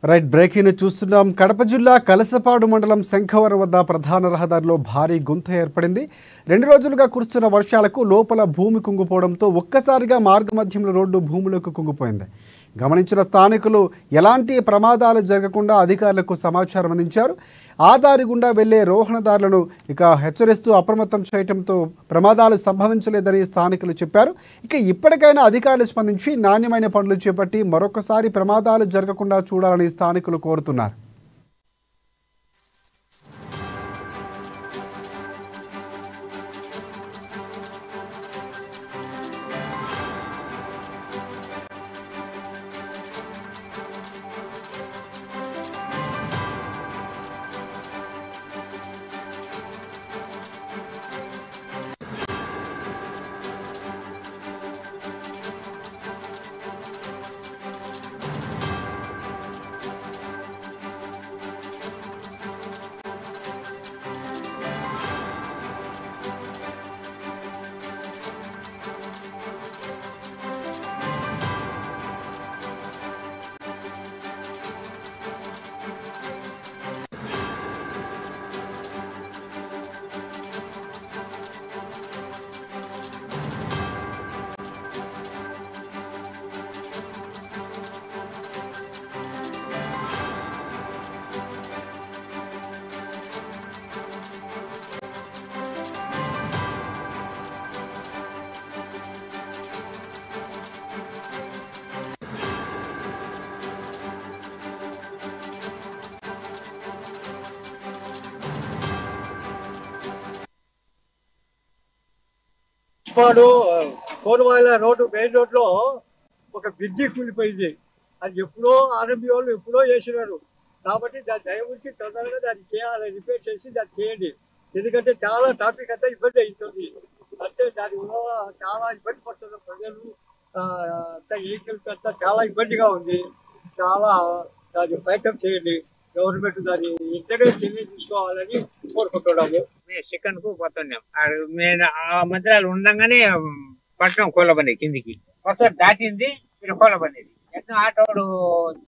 Right breaking చూస్తున్నాం. కడప జిల్లా కలసపాడు మండలం శంఖవరం వద్ద ప్రధాన రహదారిలో భారీ గుంత ఏర్పడింది. 2 రోజులుగా కురుస్తున్న వర్షాలకు లోపల భూమి కుంగిపోవడంతో ఒక్కసారిగా మార్గమధ్యంలో రోడ్డు భూమిలోకి కుంగిపోయింది. గమనించిన స్థానికులు ఎలాంటి ప్రమాదాలు జరగకుండా అధికారులకు సమాచారం అందించారు. ఆ దారి గుండా వెళ్లే రోహణదారులను హెచ్చరిస్తూ అప్రమత్తం చేయడంతో ప్రమాదాలు సంభవించలేదని స్థానికులు చెప్పారు. ఇప్పటికైనా అధికారులు స్పందించి నాణ్యమైన పనులు చేపట్టి మరొకసారి ప్రమాదాలు జరగకుండా చూడాలని స్థానికులు కోరుతున్నారు. కోనవాళ్ళ రోడ్డు మెయిన్ రోడ్ లో ఒక బ్రిడ్జి కూలిపోయింది. అది ఎప్పుడో ఆర్ఎంబీ వాళ్ళు ఎప్పుడో చేసినారు. కాబట్టి దాన్ని దయవుంచి తొందరగా దాన్ని చేయాలి, రిపేర్ చేసి దాన్ని చేయండి. ఎందుకంటే చాలా ట్రాఫిక్ అంతా ఇబ్బంది అవుతుంది. అంటే దాని వల్ల చాలా ఇబ్బంది పడుతున్నారు ప్రజలు. వెహికల్స్ అంతా చాలా ఇబ్బందిగా ఉంది. చాలా దాన్ని ప్రయత్నం చేయండి. గవర్నమెంట్ దాన్ని ఇంటనే చర్య తీసుకోవాలని కోరుకుంటున్నాము. చికెన్ కు పోతున్నాం. నేను ఆ మంత్రాలు ఉండగానే పట్టణం కోలబండి కిందికి ఒకసారి దాటింది. ఇక్కడ కోలబండి ఎట్లా ఆటోడు